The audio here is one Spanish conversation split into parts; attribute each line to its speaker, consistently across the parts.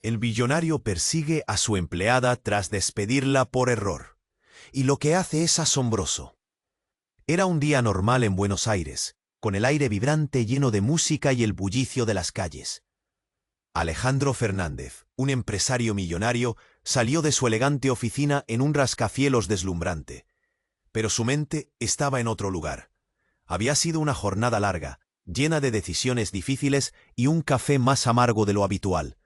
Speaker 1: El billonario persigue a su empleada tras despedirla por error. Y lo que hace es asombroso. Era un día normal en Buenos Aires, con el aire vibrante lleno de música y el bullicio de las calles. Alejandro Fernández, un empresario millonario, salió de su elegante oficina en un rascacielos deslumbrante. Pero su mente estaba en otro lugar. Había sido una jornada larga, llena de decisiones difíciles y un café más amargo de lo habitual.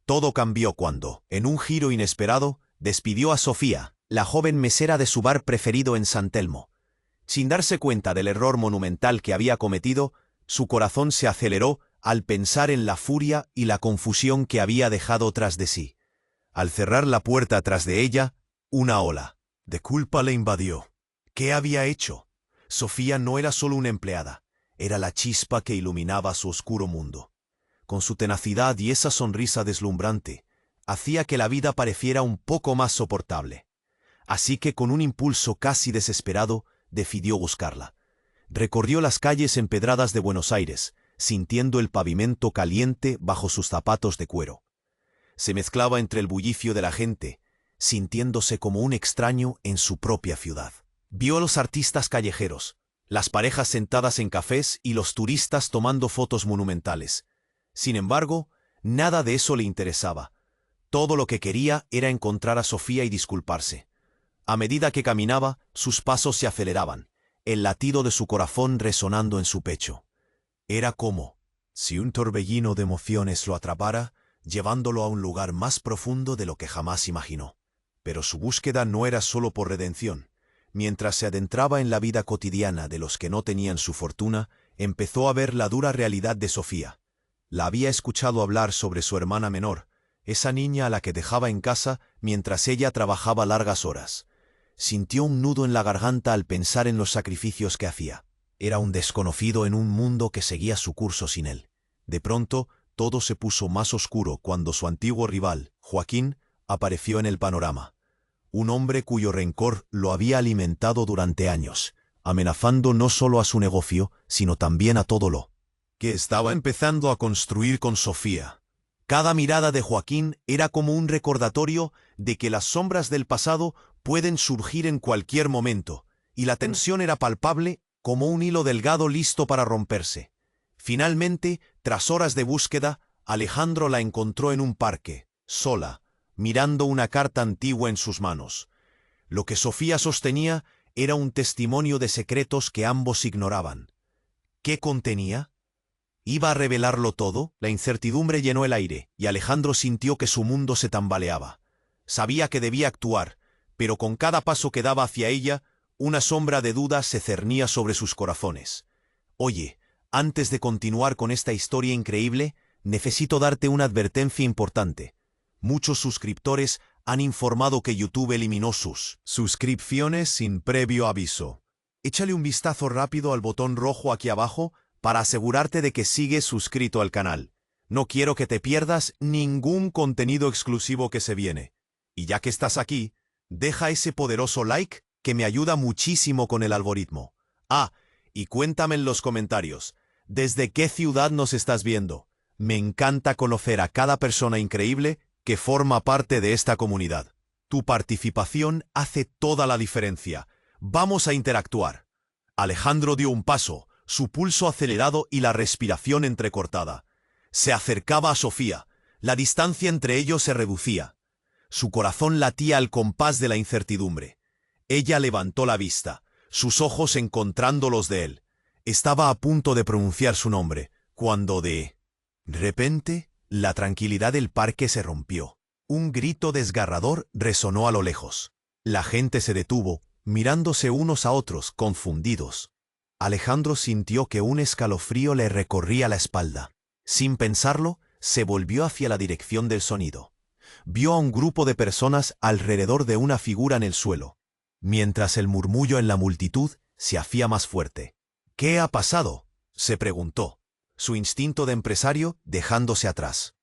Speaker 1: Todo cambió cuando, en un giro inesperado, despidió a Sofía, la joven mesera de su bar preferido en San Telmo. Sin darse cuenta del error monumental que había cometido, su corazón se aceleró al pensar en la furia y la confusión que había dejado tras de sí. Al cerrar la puerta tras de ella, una ola de culpa le invadió. ¿Qué había hecho? Sofía no era solo una empleada, era la chispa que iluminaba su oscuro mundo. Con su tenacidad y esa sonrisa deslumbrante, hacía que la vida pareciera un poco más soportable. Así que con un impulso casi desesperado, decidió buscarla. Recorrió las calles empedradas de Buenos Aires, sintiendo el pavimento caliente bajo sus zapatos de cuero. Se mezclaba entre el bullicio de la gente, sintiéndose como un extraño en su propia ciudad. Vio a los artistas callejeros, las parejas sentadas en cafés y los turistas tomando fotos monumentales. Sin embargo, nada de eso le interesaba. Todo lo que quería era encontrar a Sofía y disculparse. A medida que caminaba, sus pasos se aceleraban, el latido de su corazón resonando en su pecho. Era como si un torbellino de emociones lo atrapara, llevándolo a un lugar más profundo de lo que jamás imaginó. Pero su búsqueda no era solo por redención. Mientras se adentraba en la vida cotidiana de los que no tenían su fortuna, empezó a ver la dura realidad de Sofía. La había escuchado hablar sobre su hermana menor, esa niña a la que dejaba en casa mientras ella trabajaba largas horas. Sintió un nudo en la garganta al pensar en los sacrificios que hacía. Era un desconocido en un mundo que seguía su curso sin él. De pronto, todo se puso más oscuro cuando su antiguo rival, Joaquín, apareció en el panorama. Un hombre cuyo rencor lo había alimentado durante años, amenazando no solo a su negocio, sino también a todo lo que estaba empezando a construir con Sofía. Cada mirada de Joaquín era como un recordatorio de que las sombras del pasado pueden surgir en cualquier momento, y la tensión era palpable como un hilo delgado listo para romperse. Finalmente, tras horas de búsqueda, Alejandro la encontró en un parque, sola, mirando una carta antigua en sus manos. Lo que Sofía sostenía era un testimonio de secretos que ambos ignoraban. ¿Qué contenía? ¿Iba a revelarlo todo? La incertidumbre llenó el aire, y Alejandro sintió que su mundo se tambaleaba. Sabía que debía actuar, pero con cada paso que daba hacia ella, una sombra de duda se cernía sobre sus corazones. Oye, antes de continuar con esta historia increíble, necesito darte una advertencia importante. Muchos suscriptores han informado que YouTube eliminó sus suscripciones sin previo aviso. Échale un vistazo rápido al botón rojo aquí abajo para asegurarte de que sigues suscrito al canal. No quiero que te pierdas ningún contenido exclusivo que se viene. Y ya que estás aquí, deja ese poderoso like que me ayuda muchísimo con el algoritmo. Ah, y cuéntame en los comentarios, ¿desde qué ciudad nos estás viendo? Me encanta conocer a cada persona increíble que forma parte de esta comunidad. Tu participación hace toda la diferencia. Vamos a interactuar. Alejandro dio un paso, su pulso acelerado y la respiración entrecortada. Se acercaba a Sofía. La distancia entre ellos se reducía. Su corazón latía al compás de la incertidumbre. Ella levantó la vista, sus ojos encontrando los de él. Estaba a punto de pronunciar su nombre, cuando de repente, la tranquilidad del parque se rompió. Un grito desgarrador resonó a lo lejos. La gente se detuvo, mirándose unos a otros, confundidos. Alejandro sintió que un escalofrío le recorría la espalda. Sin pensarlo, se volvió hacia la dirección del sonido. Vio a un grupo de personas alrededor de una figura en el suelo, mientras el murmullo en la multitud se hacía más fuerte. ¿Qué ha pasado?, se preguntó, su instinto de empresario dejándose atrás.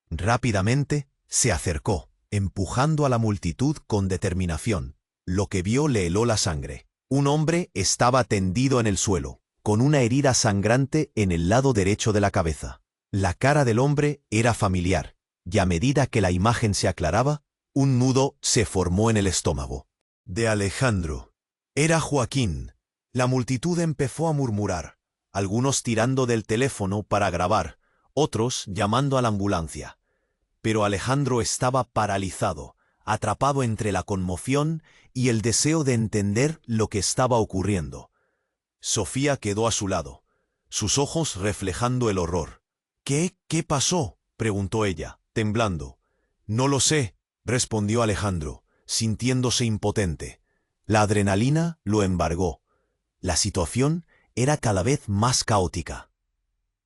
Speaker 1: Rápidamente, se acercó, empujando a la multitud con determinación. Lo que vio le heló la sangre. Un hombre estaba tendido en el suelo, con una herida sangrante en el lado derecho de la cabeza. La cara del hombre era familiar, y a medida que la imagen se aclaraba, un nudo se formó en el estómago de Alejandro. Era Joaquín. La multitud empezó a murmurar, algunos tirando del teléfono para grabar, otros llamando a la ambulancia. Pero Alejandro estaba paralizado, atrapado entre la conmoción y el deseo de entender lo que estaba ocurriendo. Sofía quedó a su lado, sus ojos reflejando el horror. ¿Qué pasó?, preguntó ella, temblando. No lo sé, respondió Alejandro, sintiéndose impotente. La adrenalina lo embargó. La situación era cada vez más caótica.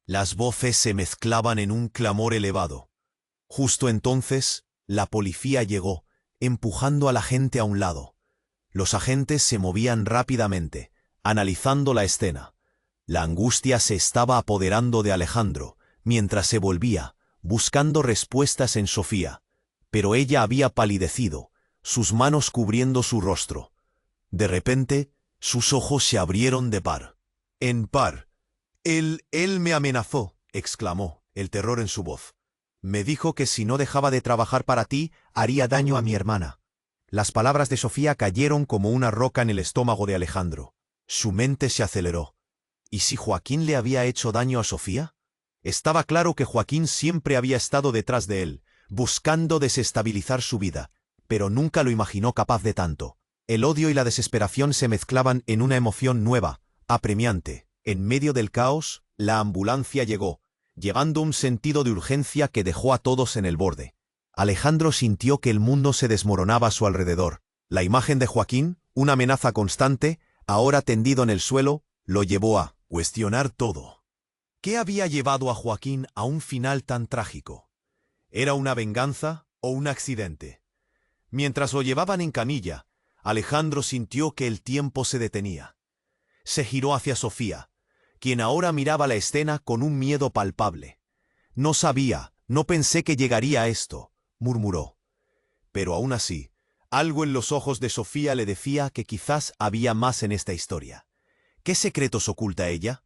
Speaker 1: Las voces se mezclaban en un clamor elevado. Justo entonces, la policía llegó, empujando a la gente a un lado. Los agentes se movían rápidamente, analizando la escena. La angustia se estaba apoderando de Alejandro, mientras se volvía, buscando respuestas en Sofía. Pero ella había palidecido, sus manos cubriendo su rostro. De repente, sus ojos se abrieron de par en par. Él me amenazó, exclamó, el terror en su voz. Me dijo que si no dejaba de trabajar para ti, haría daño a mi hermana. Las palabras de Sofía cayeron como una roca en el estómago de Alejandro. Su mente se aceleró. ¿Y si Joaquín le había hecho daño a Sofía? Estaba claro que Joaquín siempre había estado detrás de él, buscando desestabilizar su vida, pero nunca lo imaginó capaz de tanto. El odio y la desesperación se mezclaban en una emoción nueva, apremiante. En medio del caos, la ambulancia llegó, llevando un sentido de urgencia que dejó a todos en el borde. Alejandro sintió que el mundo se desmoronaba a su alrededor. La imagen de Joaquín, una amenaza constante, ahora tendido en el suelo, lo llevó a cuestionar todo. ¿Qué había llevado a Joaquín a un final tan trágico? ¿Era una venganza o un accidente? Mientras lo llevaban en camilla, Alejandro sintió que el tiempo se detenía. Se giró hacia Sofía, quien ahora miraba la escena con un miedo palpable. No pensé que llegaría a esto, murmuró. Pero aún así, algo en los ojos de Sofía le decía que quizás había más en esta historia. ¿Qué secretos oculta ella?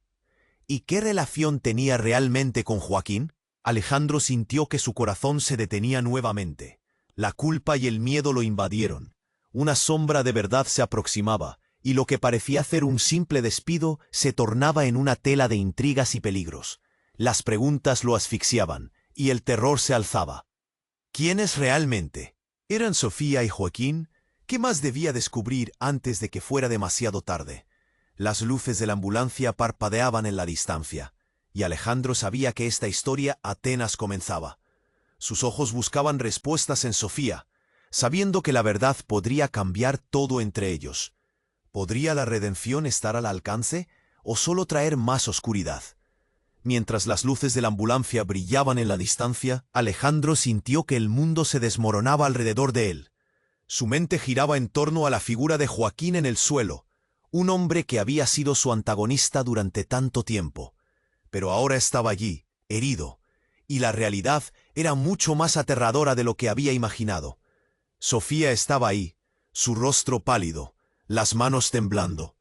Speaker 1: ¿Y qué relación tenía realmente con Joaquín? Alejandro sintió que su corazón se detenía nuevamente. La culpa y el miedo lo invadieron. Una sombra de verdad se aproximaba, y lo que parecía ser un simple despido se tornaba en una tela de intrigas y peligros. Las preguntas lo asfixiaban, y el terror se alzaba. ¿Quiénes realmente eran Sofía y Joaquín? ¿Qué más debía descubrir antes de que fuera demasiado tarde? Las luces de la ambulancia parpadeaban en la distancia, y Alejandro sabía que esta historia apenas comenzaba. Sus ojos buscaban respuestas en Sofía, sabiendo que la verdad podría cambiar todo entre ellos. ¿Podría la redención estar al alcance o solo traer más oscuridad? Mientras las luces de la ambulancia brillaban en la distancia, Alejandro sintió que el mundo se desmoronaba alrededor de él. Su mente giraba en torno a la figura de Joaquín en el suelo, un hombre que había sido su antagonista durante tanto tiempo. Pero ahora estaba allí, herido, y la realidad era mucho más aterradora de lo que había imaginado. Sofía estaba ahí, su rostro pálido, las manos temblando.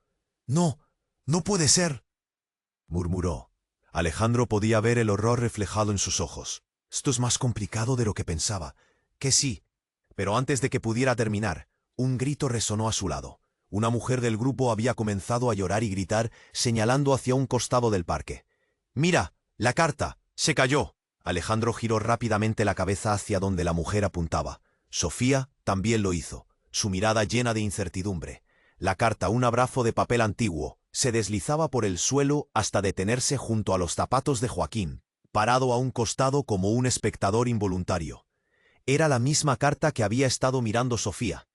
Speaker 1: No puede ser», murmuró. Alejandro podía ver el horror reflejado en sus ojos. Esto es más complicado de lo que pensaba. Que sí. Pero antes de que pudiera terminar, un grito resonó a su lado. Una mujer del grupo había comenzado a llorar y gritar, señalando hacia un costado del parque. «Mira, la carta. Se cayó». Alejandro giró rápidamente la cabeza hacia donde la mujer apuntaba. Sofía también lo hizo, su mirada llena de incertidumbre. La carta, un abrazo de papel antiguo, se deslizaba por el suelo hasta detenerse junto a los zapatos de Joaquín, parado a un costado como un espectador involuntario. Era la misma carta que había estado mirando Sofía.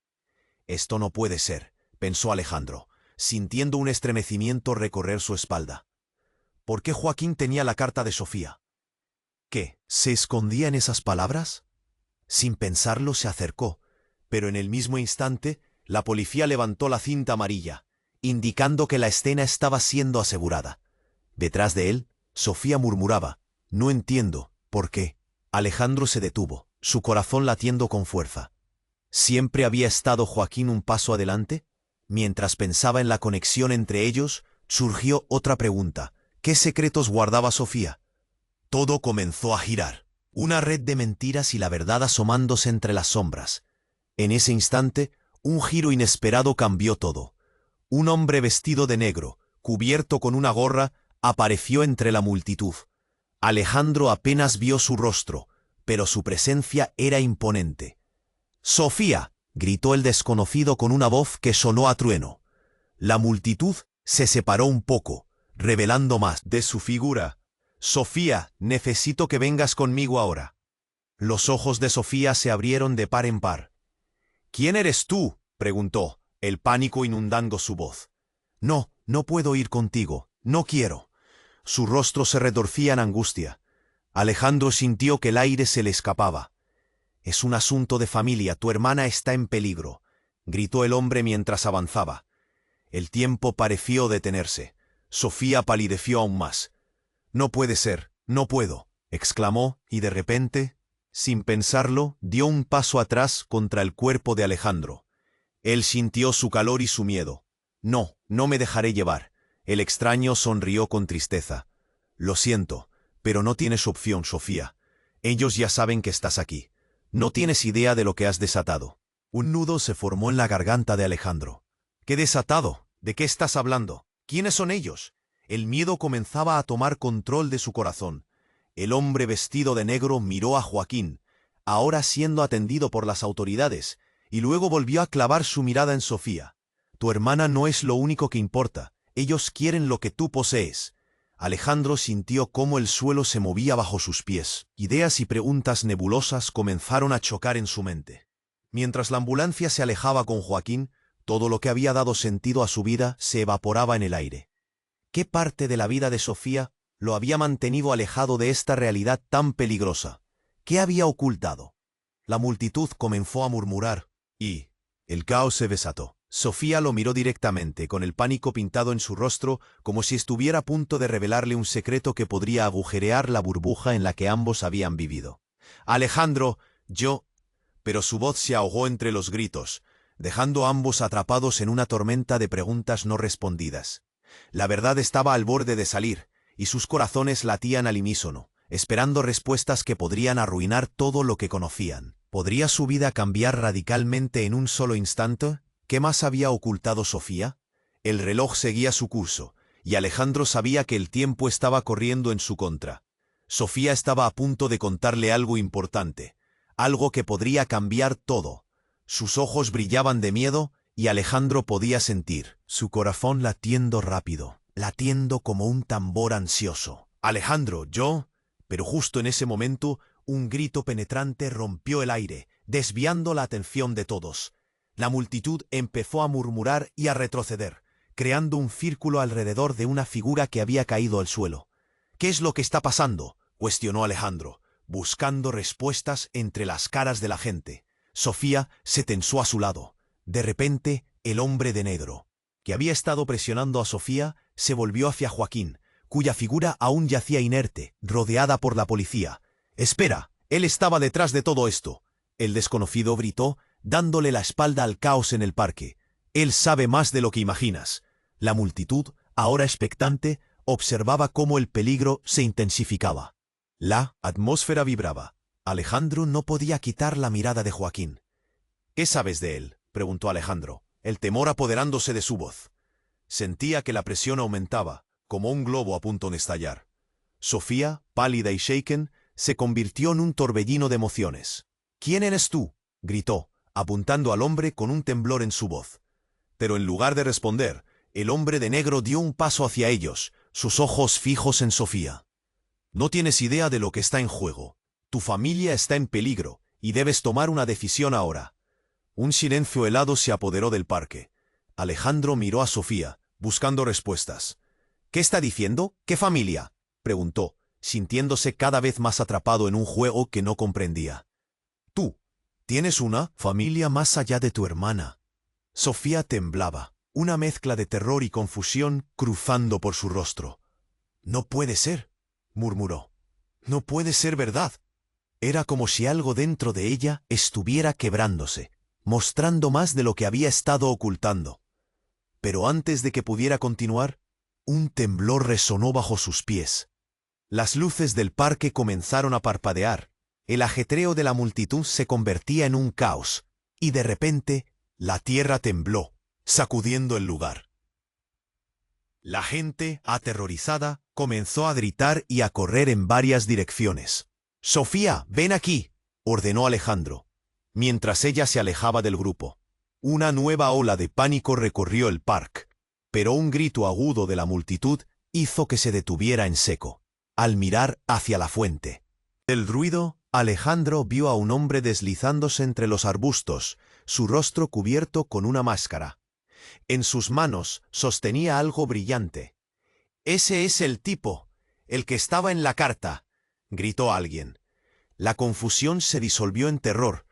Speaker 1: «Esto no puede ser», pensó Alejandro, sintiendo un estremecimiento recorrer su espalda. ¿Por qué Joaquín tenía la carta de Sofía? ¿Qué se escondía en esas palabras? Sin pensarlo se acercó, pero en el mismo instante la policía levantó la cinta amarilla, indicando que la escena estaba siendo asegurada. Detrás de él, Sofía murmuraba: «No entiendo, ¿por qué?». Alejandro se detuvo, su corazón latiendo con fuerza. ¿Siempre había estado Joaquín un paso adelante? Mientras pensaba en la conexión entre ellos, surgió otra pregunta. ¿Qué secretos guardaba Sofía? Todo comenzó a girar. Una red de mentiras y la verdad asomándose entre las sombras. En ese instante, un giro inesperado cambió todo. Un hombre vestido de negro, cubierto con una gorra, apareció entre la multitud. Alejandro apenas vio su rostro, pero su presencia era imponente. «¡Sofía!», gritó el desconocido con una voz que sonó a trueno. La multitud se separó un poco, revelando más de su figura. «Sofía, necesito que vengas conmigo ahora». Los ojos de Sofía se abrieron de par en par. «¿Quién eres tú?», preguntó, el pánico inundando su voz. «No, no puedo ir contigo, no quiero». Su rostro se retorcía en angustia. Alejandro sintió que el aire se le escapaba. «Es un asunto de familia, tu hermana está en peligro», gritó el hombre mientras avanzaba. El tiempo pareció detenerse. Sofía palideció aún más. «No puede ser, no puedo», exclamó, y de repente, sin pensarlo, dio un paso atrás contra el cuerpo de Alejandro. Él sintió su calor y su miedo. «No, no me dejaré llevar». El extraño sonrió con tristeza. «Lo siento, pero no tienes opción, Sofía. Ellos ya saben que estás aquí. No tienes idea de lo que has desatado». Un nudo se formó en la garganta de Alejandro. «¿Qué desatado? ¿De qué estás hablando? ¿Quiénes son ellos?». El miedo comenzaba a tomar control de su corazón. El hombre vestido de negro miró a Joaquín, ahora siendo atendido por las autoridades, y luego volvió a clavar su mirada en Sofía. «Tu hermana no es lo único que importa. Ellos quieren lo que tú posees». Alejandro sintió cómo el suelo se movía bajo sus pies. Ideas y preguntas nebulosas comenzaron a chocar en su mente. Mientras la ambulancia se alejaba con Joaquín, todo lo que había dado sentido a su vida se evaporaba en el aire. ¿Qué parte de la vida de Sofía lo había mantenido alejado de esta realidad tan peligrosa? ¿Qué había ocultado? La multitud comenzó a murmurar, y el caos se desató. Sofía lo miró directamente, con el pánico pintado en su rostro, como si estuviera a punto de revelarle un secreto que podría agujerear la burbuja en la que ambos habían vivido. «Alejandro, yo...». Pero su voz se ahogó entre los gritos, dejando a ambos atrapados en una tormenta de preguntas no respondidas. La verdad estaba al borde de salir, y sus corazones latían al unísono, esperando respuestas que podrían arruinar todo lo que conocían. ¿Podría su vida cambiar radicalmente en un solo instante? ¿Qué más había ocultado Sofía? El reloj seguía su curso, y Alejandro sabía que el tiempo estaba corriendo en su contra. Sofía estaba a punto de contarle algo importante, algo que podría cambiar todo. Sus ojos brillaban de miedo, y Alejandro podía sentir su corazón latiendo rápido, latiendo como un tambor ansioso. «Alejandro, yo...». Pero justo en ese momento, un grito penetrante rompió el aire, desviando la atención de todos. La multitud empezó a murmurar y a retroceder, creando un círculo alrededor de una figura que había caído al suelo. «¿Qué es lo que está pasando?», cuestionó Alejandro, buscando respuestas entre las caras de la gente. Sofía se tensó a su lado. De repente, el hombre de negro, que había estado presionando a Sofía, se volvió hacia Joaquín, cuya figura aún yacía inerte, rodeada por la policía. «Espera, él estaba detrás de todo esto», el desconocido gritó, dándole la espalda al caos en el parque. «Él sabe más de lo que imaginas». La multitud, ahora expectante, observaba cómo el peligro se intensificaba. La atmósfera vibraba. Alejandro no podía quitar la mirada de Joaquín. «¿Qué sabes de él?», preguntó Alejandro, el temor apoderándose de su voz. Sentía que la presión aumentaba, como un globo a punto de estallar. Sofía, pálida y shaken, se convirtió en un torbellino de emociones. «¿Quién eres tú?», gritó, apuntando al hombre con un temblor en su voz. Pero en lugar de responder, el hombre de negro dio un paso hacia ellos, sus ojos fijos en Sofía. «No tienes idea de lo que está en juego. Tu familia está en peligro, y debes tomar una decisión ahora». Un silencio helado se apoderó del parque. Alejandro miró a Sofía, buscando respuestas. «¿Qué está diciendo? ¿Qué familia?», preguntó, sintiéndose cada vez más atrapado en un juego que no comprendía. «Tú tienes una familia más allá de tu hermana». Sofía temblaba, una mezcla de terror y confusión cruzando por su rostro. «No puede ser», murmuró. «No puede ser verdad». Era como si algo dentro de ella estuviera quebrándose, mostrando más de lo que había estado ocultando. Pero antes de que pudiera continuar, un temblor resonó bajo sus pies. Las luces del parque comenzaron a parpadear, El ajetreo de la multitud se convertía en un caos, y de repente la tierra tembló, sacudiendo el lugar. La gente, aterrorizada, comenzó a gritar y a correr en varias direcciones. «Sofía, ven aquí», ordenó Alejandro, mientras ella se alejaba del grupo. Una nueva ola de pánico recorrió el parque, pero un grito agudo de la multitud hizo que se detuviera en seco, al mirar hacia la fuente. Del ruido, Alejandro vio a un hombre deslizándose entre los arbustos, su rostro cubierto con una máscara. En sus manos sostenía algo brillante. «Ese es el tipo, el que estaba en la carta», gritó alguien. La confusión se disolvió en terror.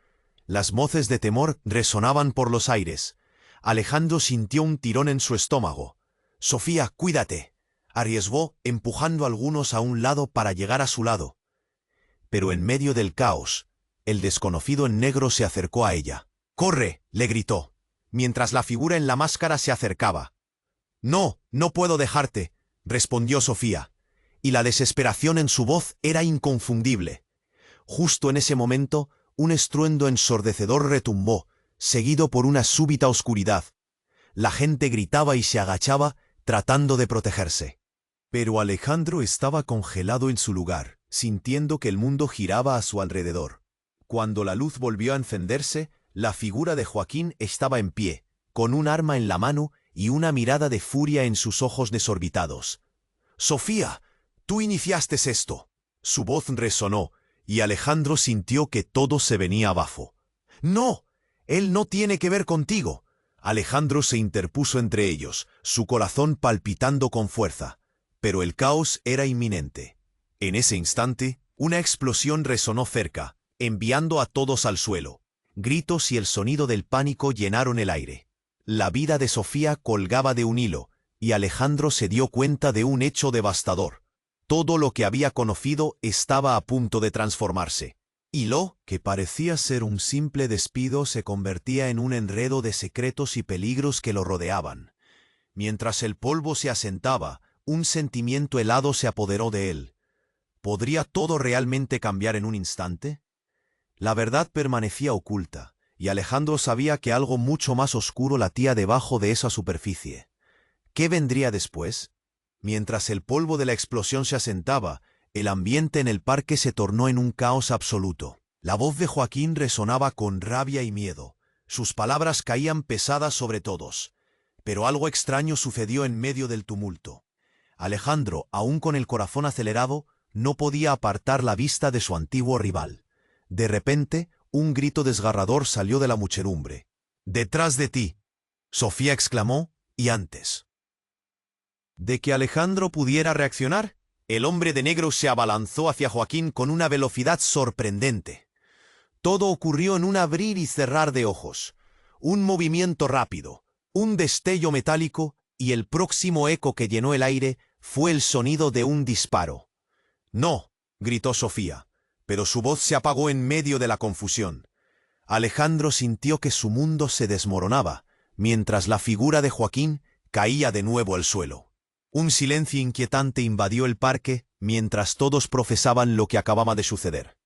Speaker 1: Las voces de temor resonaban por los aires. Alejandro sintió un tirón en su estómago. «Sofía, cuídate», arriesgó, empujando a algunos a un lado para llegar a su lado. Pero en medio del caos, el desconocido en negro se acercó a ella. «¡Corre!», le gritó, mientras la figura en la máscara se acercaba. «No, no puedo dejarte», respondió Sofía, y la desesperación en su voz era inconfundible. Justo en ese momento, un estruendo ensordecedor retumbó, seguido por una súbita oscuridad. La gente gritaba y se agachaba, tratando de protegerse. Pero Alejandro estaba congelado en su lugar, sintiendo que el mundo giraba a su alrededor. Cuando la luz volvió a encenderse, la figura de Joaquín estaba en pie, con un arma en la mano y una mirada de furia en sus ojos desorbitados. «Sofía, tú iniciaste esto». Su voz resonó, y Alejandro sintió que todo se venía abajo. «No, él no tiene que ver contigo». Alejandro se interpuso entre ellos, su corazón palpitando con fuerza. Pero el caos era inminente. En ese instante, una explosión resonó cerca, enviando a todos al suelo. Gritos y el sonido del pánico llenaron el aire. La vida de Sofía colgaba de un hilo, y Alejandro se dio cuenta de un hecho devastador. Todo lo que había conocido estaba a punto de transformarse. Y lo que parecía ser un simple despido se convertía en un enredo de secretos y peligros que lo rodeaban. Mientras el polvo se asentaba, un sentimiento helado se apoderó de él. ¿Podría todo realmente cambiar en un instante? La verdad permanecía oculta, y Alejandro sabía que algo mucho más oscuro latía debajo de esa superficie. ¿Qué vendría después? Mientras el polvo de la explosión se asentaba, el ambiente en el parque se tornó en un caos absoluto. La voz de Joaquín resonaba con rabia y miedo. Sus palabras caían pesadas sobre todos. Pero algo extraño sucedió en medio del tumulto. Alejandro, aún con el corazón acelerado, no podía apartar la vista de su antiguo rival. De repente, un grito desgarrador salió de la muchedumbre. «¡Detrás de ti!», Sofía exclamó, y antes de que Alejandro pudiera reaccionar, el hombre de negro se abalanzó hacia Joaquín con una velocidad sorprendente. Todo ocurrió en un abrir y cerrar de ojos, un movimiento rápido, un destello metálico, y el próximo eco que llenó el aire fue el sonido de un disparo. «¡No!», gritó Sofía, pero su voz se apagó en medio de la confusión. Alejandro sintió que su mundo se desmoronaba, mientras la figura de Joaquín caía de nuevo al suelo. Un silencio inquietante invadió el parque mientras todos profesaban lo que acababa de suceder.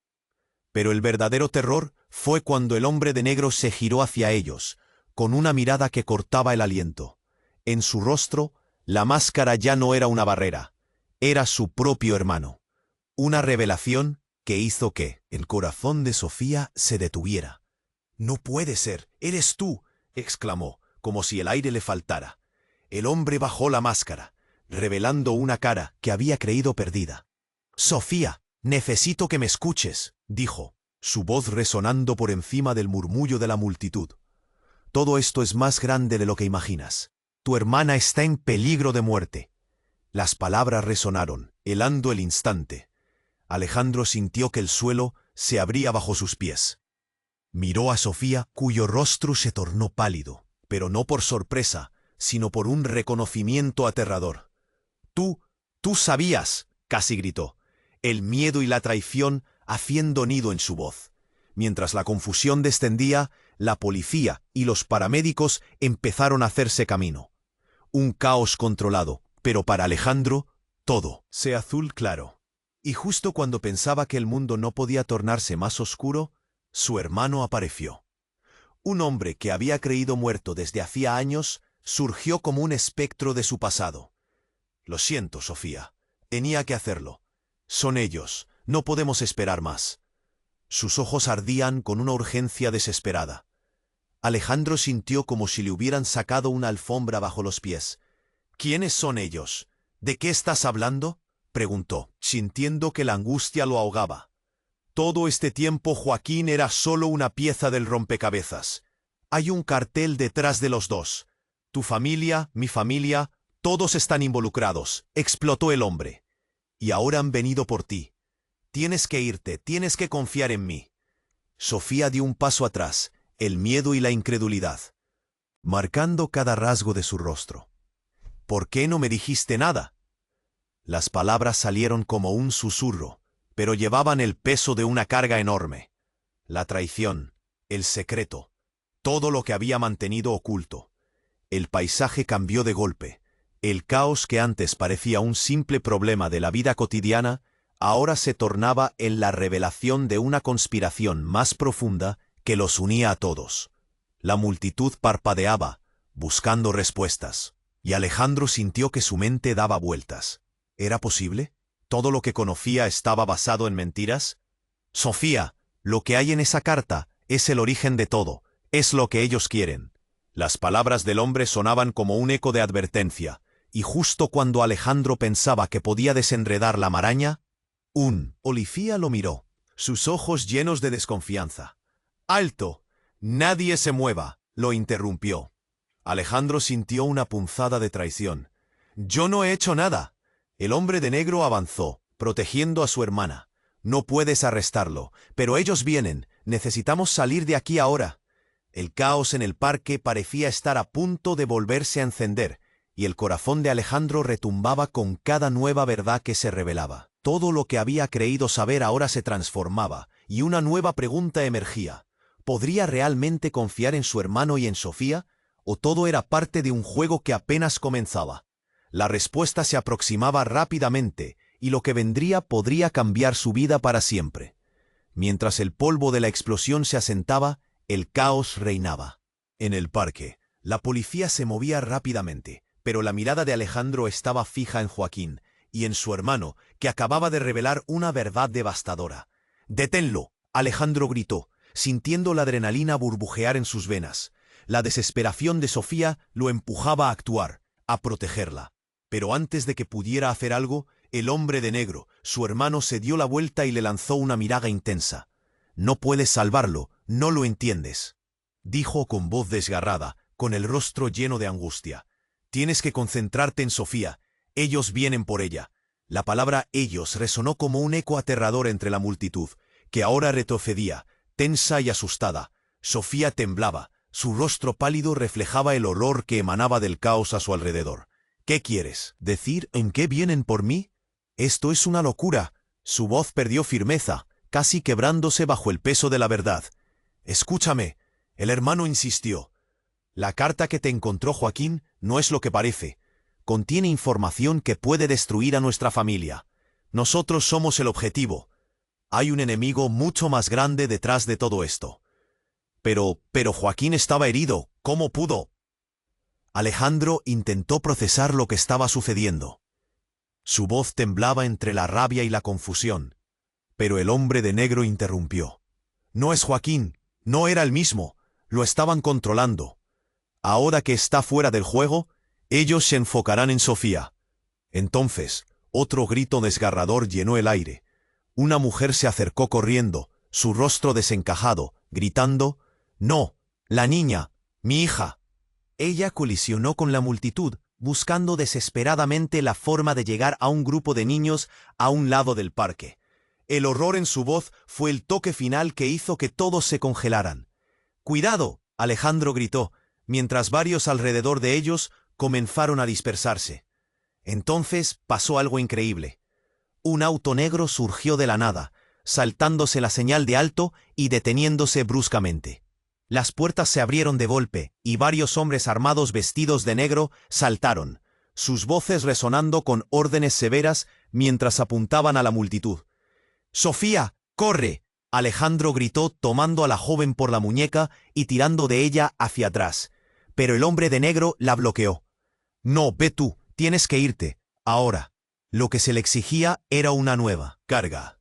Speaker 1: Pero el verdadero terror fue cuando el hombre de negro se giró hacia ellos, con una mirada que cortaba el aliento. En su rostro, la máscara ya no era una barrera, era su propio hermano. Una revelación que hizo que el corazón de Sofía se detuviera. «No puede ser, eres tú», exclamó, como si el aire le faltara. El hombre bajó la máscara, revelando una cara que había creído perdida. «Sofía, necesito que me escuches», dijo, su voz resonando por encima del murmullo de la multitud. «Todo esto es más grande de lo que imaginas. Tu hermana está en peligro de muerte». Las palabras resonaron, helando el instante. Alejandro sintió que el suelo se abría bajo sus pies. Miró a Sofía, cuyo rostro se tornó pálido, pero no por sorpresa, sino por un reconocimiento aterrador. Tú sabías», casi gritó, el miedo y la traición haciendo nido en su voz. Mientras la confusión descendía, la policía y los paramédicos empezaron a hacerse camino. Un caos controlado, pero para Alejandro, todo se azul claro. Y justo cuando pensaba que el mundo no podía tornarse más oscuro, su hermano apareció. Un hombre que había creído muerto desde hacía años surgió como un espectro de su pasado. Lo siento, Sofía. Tenía que hacerlo. Son ellos. No podemos esperar más. Sus ojos ardían con una urgencia desesperada. Alejandro sintió como si le hubieran sacado una alfombra bajo los pies. ¿Quiénes son ellos? ¿De qué estás hablando?, preguntó, sintiendo que la angustia lo ahogaba. Todo este tiempo Joaquín era solo una pieza del rompecabezas. Hay un cartel detrás de los dos. Tu familia, mi familia, todos están involucrados, explotó el hombre. Y ahora han venido por ti. Tienes que irte, tienes que confiar en mí. Sofía dio un paso atrás, el miedo y la incredulidad, marcando cada rasgo de su rostro. ¿Por qué no me dijiste nada? Las palabras salieron como un susurro, pero llevaban el peso de una carga enorme. La traición, el secreto, todo lo que había mantenido oculto. El paisaje cambió de golpe. El caos que antes parecía un simple problema de la vida cotidiana, ahora se tornaba en la revelación de una conspiración más profunda que los unía a todos. La multitud parpadeaba, buscando respuestas, y Alejandro sintió que su mente daba vueltas. ¿Era posible? ¿Todo lo que conocía estaba basado en mentiras? Sofía, lo que hay en esa carta es el origen de todo, es lo que ellos quieren. Las palabras del hombre sonaban como un eco de advertencia, y justo cuando Alejandro pensaba que podía desenredar la maraña, un policía lo miró, sus ojos llenos de desconfianza. ¡Alto! Nadie se mueva, lo interrumpió. Alejandro sintió una punzada de traición. Yo no he hecho nada. El hombre de negro avanzó, protegiendo a su hermana. No puedes arrestarlo, pero ellos vienen. Necesitamos salir de aquí ahora. El caos en el parque parecía estar a punto de volverse a encender, y el corazón de Alejandro retumbaba con cada nueva verdad que se revelaba. Todo lo que había creído saber ahora se transformaba, y una nueva pregunta emergía. ¿Podría realmente confiar en su hermano y en Sofía? ¿O todo era parte de un juego que apenas comenzaba? La respuesta se aproximaba rápidamente, y lo que vendría podría cambiar su vida para siempre. Mientras el polvo de la explosión se asentaba, el caos reinaba. En el parque, la policía se movía rápidamente, pero la mirada de Alejandro estaba fija en Joaquín y en su hermano, que acababa de revelar una verdad devastadora. «¡Deténlo!», Alejandro gritó, sintiendo la adrenalina burbujear en sus venas. La desesperación de Sofía lo empujaba a actuar, a protegerla. Pero antes de que pudiera hacer algo, el hombre de negro, su hermano, se dio la vuelta y le lanzó una mirada intensa. «No puedes salvarlo, no lo entiendes», dijo con voz desgarrada, con el rostro lleno de angustia. «Tienes que concentrarte en Sofía. Ellos vienen por ella». La palabra «ellos» resonó como un eco aterrador entre la multitud, que ahora retrocedía, tensa y asustada. Sofía temblaba, su rostro pálido reflejaba el horror que emanaba del caos a su alrededor. «¿Qué quieres decir? ¿En qué vienen por mí? Esto es una locura». Su voz perdió firmeza, casi quebrándose bajo el peso de la verdad. «Escúchame», el hermano insistió. «La carta que te encontró Joaquín no es lo que parece. Contiene información que puede destruir a nuestra familia. Nosotros somos el objetivo. Hay un enemigo mucho más grande detrás de todo esto». Pero Joaquín estaba herido. ¿Cómo pudo? Alejandro intentó procesar lo que estaba sucediendo. Su voz temblaba entre la rabia y la confusión. Pero el hombre de negro interrumpió. «No es Joaquín, no era el mismo, lo estaban controlando. Ahora que está fuera del juego, ellos se enfocarán en Sofía». Entonces, otro grito desgarrador llenó el aire. Una mujer se acercó corriendo, su rostro desencajado, gritando: «¡No! ¡La niña! ¡Mi hija!». Ella colisionó con la multitud, buscando desesperadamente la forma de llegar a un grupo de niños a un lado del parque. El horror en su voz fue el toque final que hizo que todos se congelaran. «¡Cuidado!», Alejandro gritó, mientras varios alrededor de ellos comenzaron a dispersarse. Entonces pasó algo increíble. Un auto negro surgió de la nada, saltándose la señal de alto y deteniéndose bruscamente. Las puertas se abrieron de golpe, y varios hombres armados vestidos de negro saltaron. sus voces resonando con órdenes severas mientras apuntaban a la multitud. «¡Sofía, corre!», Alejandro gritó tomando a la joven por la muñeca y tirando de ella hacia atrás. Pero el hombre de negro la bloqueó. «No, ve tú, tienes que irte, ahora». Lo que se le exigía era una nueva carga.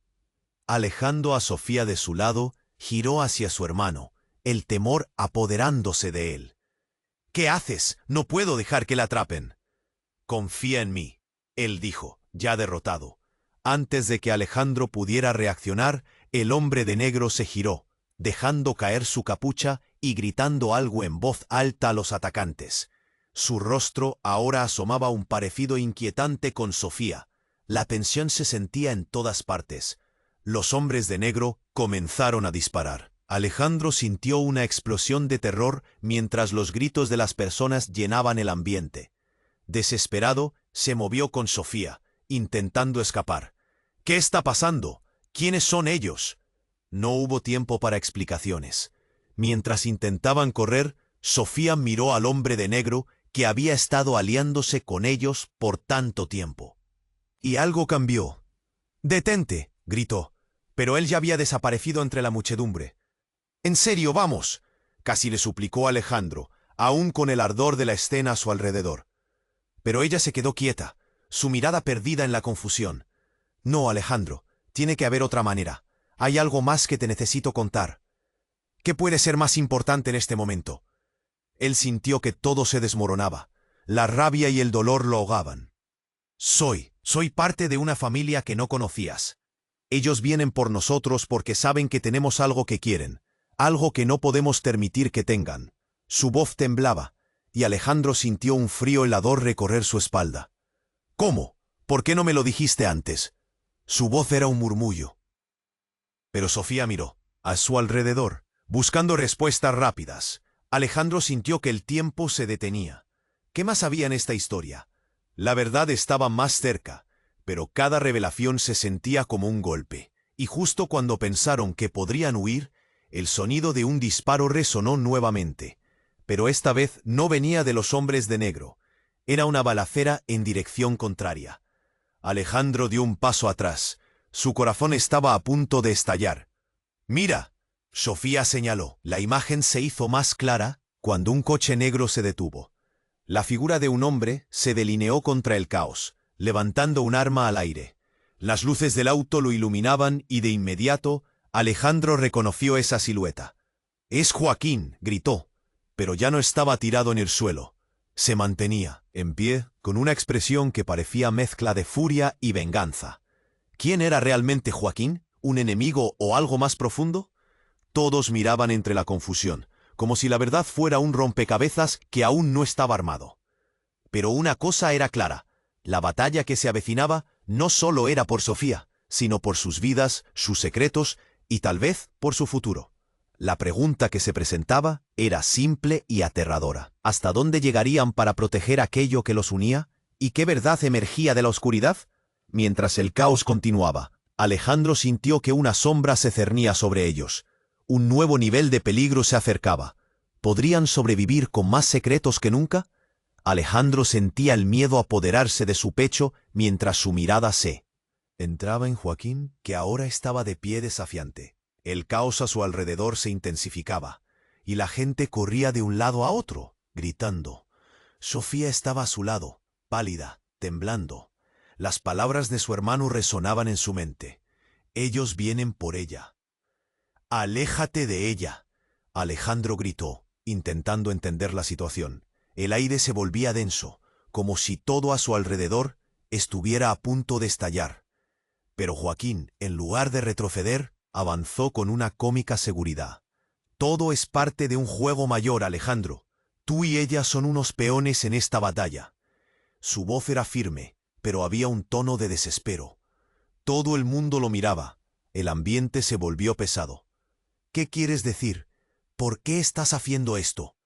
Speaker 1: Alejando a Sofía de su lado, giró hacia su hermano, el temor apoderándose de él. «¿Qué haces? No puedo dejar que la atrapen». «Confía en mí», él dijo, ya derrotado. Antes de que Alejandro pudiera reaccionar, el hombre de negro se giró, dejando caer su capucha y gritando algo en voz alta a los atacantes. Su rostro ahora asomaba un parecido inquietante con Sofía. La tensión se sentía en todas partes. Los hombres de negro comenzaron a disparar. Alejandro sintió una explosión de terror mientras los gritos de las personas llenaban el ambiente. Desesperado, se movió con Sofía, intentando escapar. «¿Qué está pasando? ¿Quiénes son ellos?». No hubo tiempo para explicaciones. Mientras intentaban correr, Sofía miró al hombre de negro que había estado aliándose con ellos por tanto tiempo. Y algo cambió. «¡Detente!», gritó, pero él ya había desaparecido entre la muchedumbre. «En serio, vamos», casi le suplicó Alejandro, aún con el ardor de la escena a su alrededor. Pero ella se quedó quieta, su mirada perdida en la confusión. «No, Alejandro, tiene que haber otra manera. Hay algo más que te necesito contar». «¿Qué puede ser más importante en este momento?». Él sintió que todo se desmoronaba. La rabia y el dolor lo ahogaban. Soy parte de una familia que no conocías. Ellos vienen por nosotros porque saben que tenemos algo que quieren, algo que no podemos permitir que tengan». Su voz temblaba, y Alejandro sintió un frío helador recorrer su espalda. «¿Cómo? ¿Por qué no me lo dijiste antes?». Su voz era un murmullo. Pero Sofía miró a su alrededor, buscando respuestas rápidas. Alejandro sintió que el tiempo se detenía. ¿Qué más había en esta historia? La verdad estaba más cerca, pero cada revelación se sentía como un golpe, y justo cuando pensaron que podrían huir, el sonido de un disparo resonó nuevamente. Pero esta vez no venía de los hombres de negro. Era una balacera en dirección contraria. Alejandro dio un paso atrás. Su corazón estaba a punto de estallar. «¡Mira!», Sofía señaló. La imagen se hizo más clara cuando un coche negro se detuvo. La figura de un hombre se delineó contra el caos, levantando un arma al aire. Las luces del auto lo iluminaban y de inmediato Alejandro reconoció esa silueta. «¡Es Joaquín!», gritó, pero ya no estaba tirado en el suelo. Se mantenía en pie, con una expresión que parecía mezcla de furia y venganza. ¿Quién era realmente Joaquín? ¿Un enemigo o algo más profundo? Todos miraban entre la confusión, como si la verdad fuera un rompecabezas que aún no estaba armado. Pero una cosa era clara: la batalla que se avecinaba no solo era por Sofía, sino por sus vidas, sus secretos y tal vez por su futuro. La pregunta que se presentaba era simple y aterradora. ¿Hasta dónde llegarían para proteger aquello que los unía? ¿Y qué verdad emergía de la oscuridad? Mientras el caos continuaba, Alejandro sintió que una sombra se cernía sobre ellos. Un nuevo nivel de peligro se acercaba. ¿Podrían sobrevivir con más secretos que nunca? Alejandro sentía el miedo apoderarse de su pecho mientras su mirada se entraba en Joaquín, que ahora estaba de pie desafiante. El caos a su alrededor se intensificaba, y la gente corría de un lado a otro, gritando. Sofía estaba a su lado, pálida, temblando. Las palabras de su hermano resonaban en su mente. «Ellos vienen por ella». «¡Aléjate de ella!», Alejandro gritó, intentando entender la situación. El aire se volvía denso, como si todo a su alrededor estuviera a punto de estallar. Pero Joaquín, en lugar de retroceder, avanzó con una cómica seguridad. «Todo es parte de un juego mayor, Alejandro. Tú y ella son unos peones en esta batalla». Su voz era firme, pero había un tono de desespero. Todo el mundo lo miraba. El ambiente se volvió pesado. «¿Qué quieres decir? ¿Por qué estás haciendo esto?».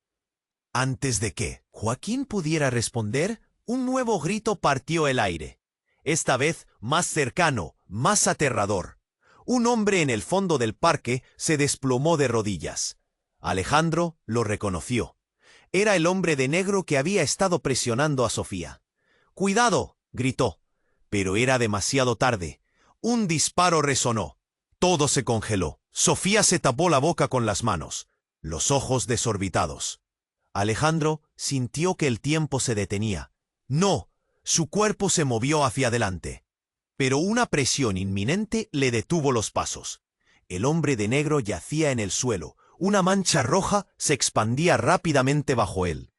Speaker 1: Antes de que Joaquín pudiera responder, un nuevo grito partió el aire. Esta vez más cercano, más aterrador. Un hombre en el fondo del parque se desplomó de rodillas. Alejandro lo reconoció. Era el hombre de negro que había estado presionando a Sofía. ¡Cuidado!, gritó. Pero era demasiado tarde. Un disparo resonó. Todo se congeló. Sofía se tapó la boca con las manos, los ojos desorbitados. Alejandro sintió que el tiempo se detenía. No, su cuerpo se movió hacia adelante. Pero una presión inminente le detuvo los pasos. El hombre de negro yacía en el suelo. Una mancha roja se expandía rápidamente bajo él.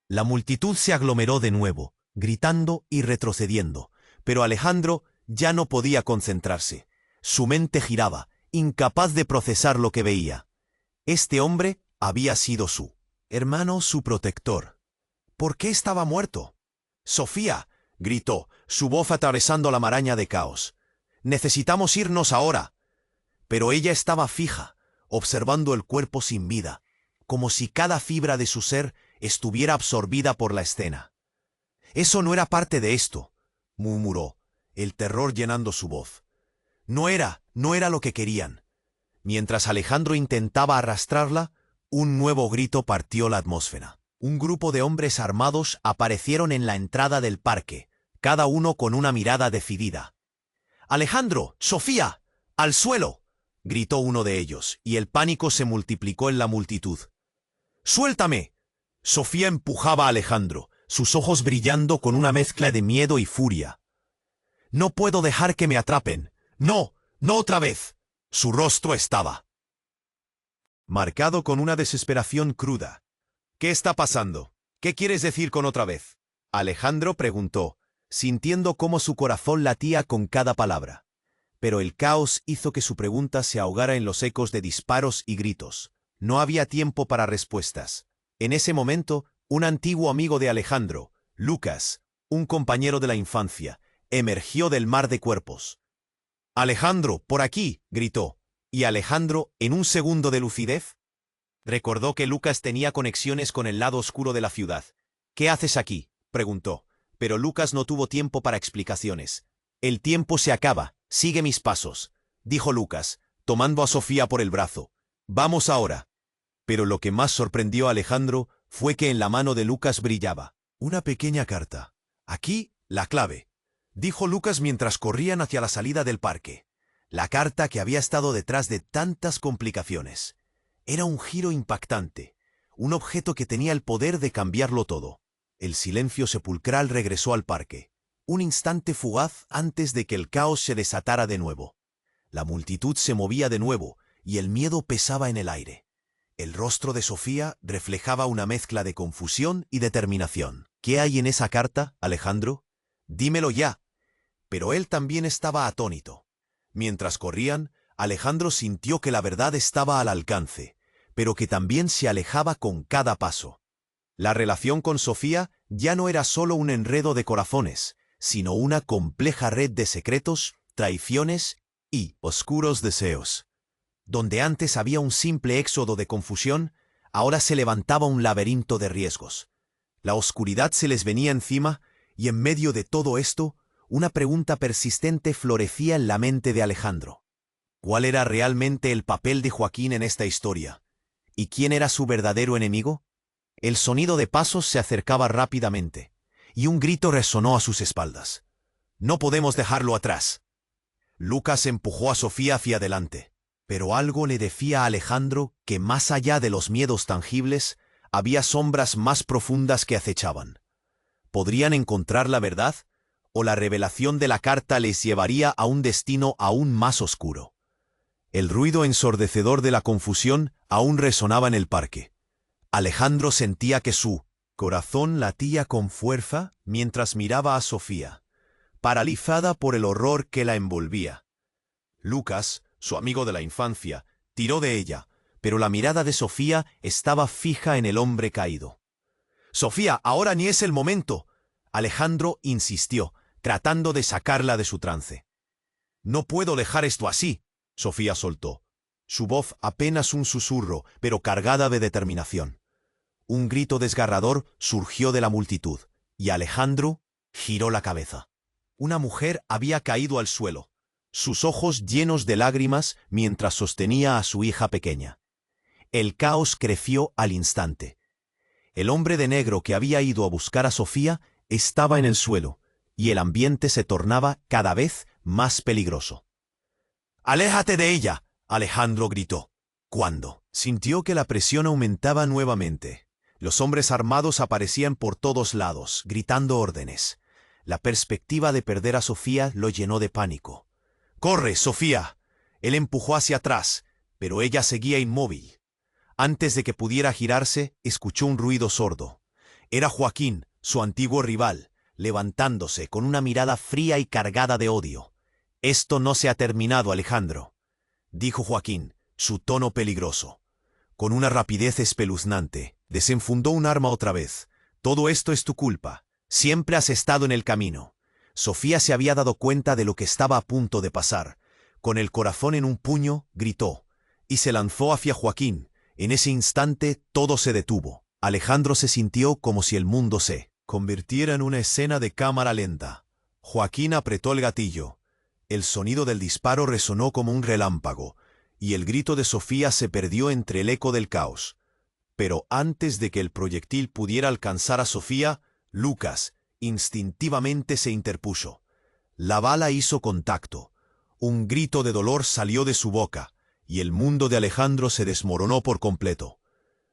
Speaker 1: La multitud se aglomeró de nuevo, gritando y retrocediendo, pero Alejandro ya no podía concentrarse. Su mente giraba, incapaz de procesar lo que veía. Este hombre había sido su hermano, su protector. ¿Por qué estaba muerto? «¡Sofía!», gritó, su voz atravesando la maraña de caos. «¡Necesitamos irnos ahora!». Pero ella estaba fija, observando el cuerpo sin vida, como si cada fibra de su ser estuviera absorbida por la escena. «Eso no era parte de esto», murmuró, el terror llenando su voz. No era lo que querían. Mientras Alejandro intentaba arrastrarla, un nuevo grito partió la atmósfera. Un grupo de hombres armados aparecieron en la entrada del parque, cada uno con una mirada decidida. «¡Alejandro! ¡Sofía! ¡Al suelo!», gritó uno de ellos, y el pánico se multiplicó en la multitud. «¡Suéltame!». Sofía empujaba a Alejandro, sus ojos brillando con una mezcla de miedo y furia. «No puedo dejar que me atrapen. ¡No! ¡No otra vez!». Su rostro estaba marcado con una desesperación cruda. «¿Qué está pasando? ¿Qué quieres decir con otra vez?», Alejandro preguntó, sintiendo cómo su corazón latía con cada palabra. Pero el caos hizo que su pregunta se ahogara en los ecos de disparos y gritos. No había tiempo para respuestas. En ese momento, un antiguo amigo de Alejandro, Lucas, un compañero de la infancia, emergió del mar de cuerpos. «¡Alejandro, por aquí!», gritó, y Alejandro, en un segundo de lucidez, recordó que Lucas tenía conexiones con el lado oscuro de la ciudad. «¿Qué haces aquí?», preguntó, pero Lucas no tuvo tiempo para explicaciones. «El tiempo se acaba, sigue mis pasos», dijo Lucas, tomando a Sofía por el brazo. «Vamos ahora». Pero lo que más sorprendió a Alejandro fue que en la mano de Lucas brillaba una pequeña carta. «Aquí, la clave», dijo Lucas mientras corrían hacia la salida del parque. La carta que había estado detrás de tantas complicaciones. Era un giro impactante, un objeto que tenía el poder de cambiarlo todo. El silencio sepulcral regresó al parque, un instante fugaz antes de que el caos se desatara de nuevo. La multitud se movía de nuevo y el miedo pesaba en el aire. El rostro de Sofía reflejaba una mezcla de confusión y determinación. «¿Qué hay en esa carta, Alejandro? Dímelo ya». Pero él también estaba atónito. Mientras corrían, Alejandro sintió que la verdad estaba al alcance, pero que también se alejaba con cada paso. La relación con Sofía ya no era solo un enredo de corazones, sino una compleja red de secretos, traiciones y oscuros deseos. Donde antes había un simple éxodo de confusión, ahora se levantaba un laberinto de riesgos. La oscuridad se les venía encima, y en medio de todo esto, una pregunta persistente florecía en la mente de Alejandro. ¿Cuál era realmente el papel de Joaquín en esta historia? ¿Y quién era su verdadero enemigo? El sonido de pasos se acercaba rápidamente, y un grito resonó a sus espaldas. «No podemos dejarlo atrás». Lucas empujó a Sofía hacia adelante, pero algo le decía a Alejandro que más allá de los miedos tangibles, había sombras más profundas que acechaban. ¿Podrían encontrar la verdad? ¿O la revelación de la carta les llevaría a un destino aún más oscuro? El ruido ensordecedor de la confusión aún resonaba en el parque. Alejandro sentía que su corazón latía con fuerza mientras miraba a Sofía, paralizada por el horror que la envolvía. Lucas, su amigo de la infancia, tiró de ella, pero la mirada de Sofía estaba fija en el hombre caído. «Sofía, ahora ni es el momento», Alejandro insistió, tratando de sacarla de su trance. «No puedo dejar esto así», Sofía soltó. Su voz apenas un susurro, pero cargada de determinación. Un grito desgarrador surgió de la multitud, y Alejandro giró la cabeza. Una mujer había caído al suelo, sus ojos llenos de lágrimas mientras sostenía a su hija pequeña. El caos creció al instante. El hombre de negro que había ido a buscar a Sofía estaba en el suelo, y el ambiente se tornaba cada vez más peligroso. «¡Aléjate de ella!», Alejandro gritó. Cuando sintió que la presión aumentaba nuevamente, los hombres armados aparecían por todos lados, gritando órdenes. La perspectiva de perder a Sofía lo llenó de pánico. «¡Corre, Sofía!». Él empujó hacia atrás, pero ella seguía inmóvil. Antes de que pudiera girarse, escuchó un ruido sordo. Era Joaquín, su antiguo rival, levantándose con una mirada fría y cargada de odio. «Esto no se ha terminado, Alejandro», dijo Joaquín, su tono peligroso. Con una rapidez espeluznante, desenfundó un arma otra vez. «Todo esto es tu culpa. Siempre has estado en el camino». Sofía se había dado cuenta de lo que estaba a punto de pasar. Con el corazón en un puño, gritó, y se lanzó hacia Joaquín. En ese instante, todo se detuvo. Alejandro se sintió como si el mundo se convirtiera en una escena de cámara lenta. Joaquín apretó el gatillo. El sonido del disparo resonó como un relámpago, y el grito de Sofía se perdió entre el eco del caos. Pero antes de que el proyectil pudiera alcanzar a Sofía, Lucas instintivamente se interpuso. La bala hizo contacto. Un grito de dolor salió de su boca, y el mundo de Alejandro se desmoronó por completo.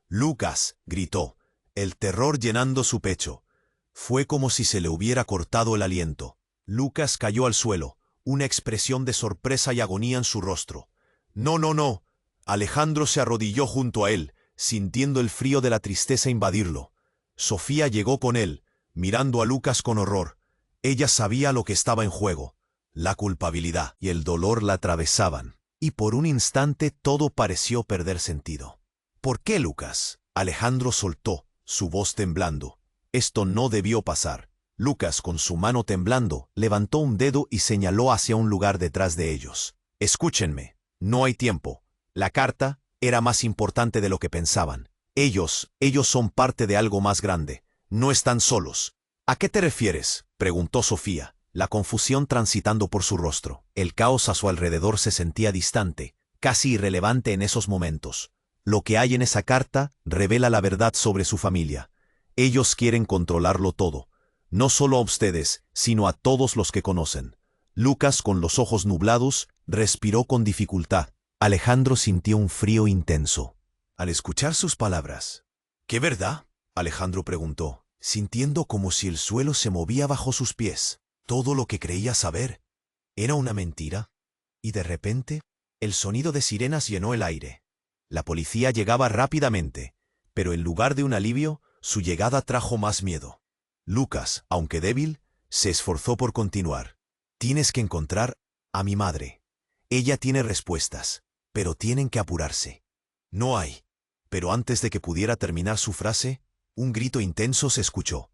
Speaker 1: «Lucas», gritó, el terror llenando su pecho. Fue como si se le hubiera cortado el aliento. Lucas cayó al suelo, una expresión de sorpresa y agonía en su rostro. «No, no, no». Alejandro se arrodilló junto a él, sintiendo el frío de la tristeza invadirlo. Sofía llegó con él, mirando a Lucas con horror. Ella sabía lo que estaba en juego. La culpabilidad y el dolor la atravesaban, y por un instante todo pareció perder sentido. «¿Por qué, Lucas?». Alejandro soltó, su voz temblando. Esto no debió pasar. Lucas, con su mano temblando, levantó un dedo y señaló hacia un lugar detrás de ellos. «Escúchenme, no hay tiempo. La carta era más importante de lo que pensaban. Ellos son parte de algo más grande. No están solos». «¿A qué te refieres?», preguntó Sofía, la confusión transitando por su rostro. El caos a su alrededor se sentía distante, casi irrelevante en esos momentos. Lo que hay en esa carta revela la verdad sobre su familia. Ellos quieren controlarlo todo, no solo a ustedes, sino a todos los que conocen. Lucas, con los ojos nublados, respiró con dificultad. Alejandro sintió un frío intenso al escuchar sus palabras. «¿Qué verdad?», Alejandro preguntó, sintiendo como si el suelo se movía bajo sus pies. Todo lo que creía saber era una mentira. Y de repente, el sonido de sirenas llenó el aire. La policía llegaba rápidamente, pero en lugar de un alivio, su llegada trajo más miedo. Lucas, aunque débil, se esforzó por continuar. «Tienes que encontrar a mi madre. Ella tiene respuestas, pero tienen que apurarse». «No hay». Pero antes de que pudiera terminar su frase, un grito intenso se escuchó.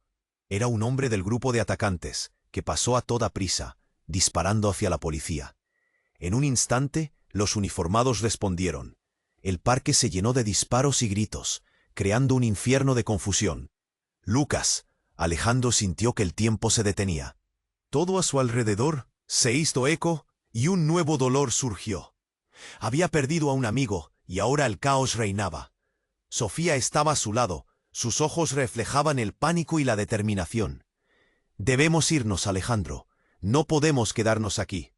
Speaker 1: Era un hombre del grupo de atacantes, que pasó a toda prisa, disparando hacia la policía. En un instante, los uniformados respondieron. El parque se llenó de disparos y gritos, creando un infierno de confusión. «Lucas», Alejandro sintió que el tiempo se detenía. Todo a su alrededor se hizo eco y un nuevo dolor surgió. Había perdido a un amigo y ahora el caos reinaba. Sofía estaba a su lado, sus ojos reflejaban el pánico y la determinación. «Debemos irnos, Alejandro. No podemos quedarnos aquí».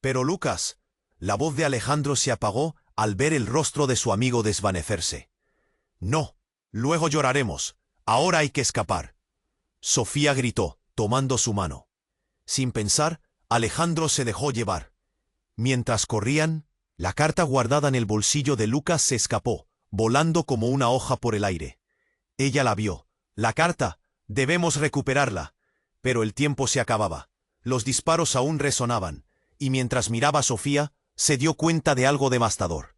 Speaker 1: «Pero Lucas», la voz de Alejandro se apagó al ver el rostro de su amigo desvanecerse. «No, luego lloraremos. Ahora hay que escapar». Sofía gritó, tomando su mano. Sin pensar, Alejandro se dejó llevar. Mientras corrían, la carta guardada en el bolsillo de Lucas se escapó, volando como una hoja por el aire. Ella la vio. «La carta. Debemos recuperarla». Pero el tiempo se acababa. Los disparos aún resonaban, y mientras miraba a Sofía, se dio cuenta de algo devastador.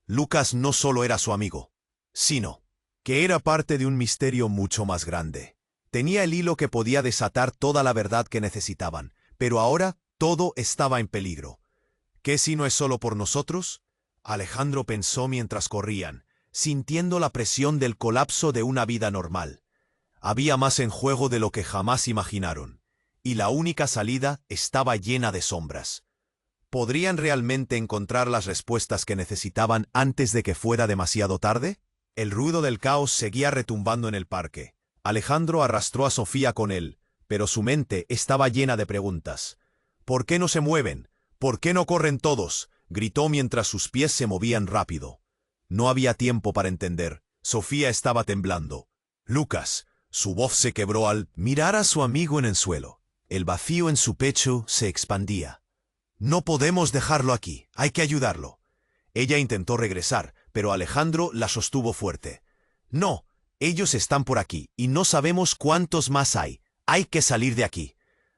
Speaker 1: Lucas no solo era su amigo, sino que era parte de un misterio mucho más grande. Tenía el hilo que podía desatar toda la verdad que necesitaban, pero ahora todo estaba en peligro. ¿Qué si no es solo por nosotros?, Alejandro pensó mientras corrían, sintiendo la presión del colapso de una vida normal. Había más en juego de lo que jamás imaginaron, y la única salida estaba llena de sombras. ¿Podrían realmente encontrar las respuestas que necesitaban antes de que fuera demasiado tarde? El ruido del caos seguía retumbando en el parque. Alejandro arrastró a Sofía con él, pero su mente estaba llena de preguntas. ¿Por qué no se mueven? ¿Por qué no corren todos?, gritó mientras sus pies se movían rápido. No había tiempo para entender. Sofía estaba temblando. Lucas. Su voz se quebró al mirar a su amigo en el suelo. El vacío en su pecho se expandía. No podemos dejarlo aquí, hay que ayudarlo. Ella intentó regresar, pero Alejandro la sostuvo fuerte. No, ellos están por aquí, y no sabemos cuántos más hay que salir de aquí.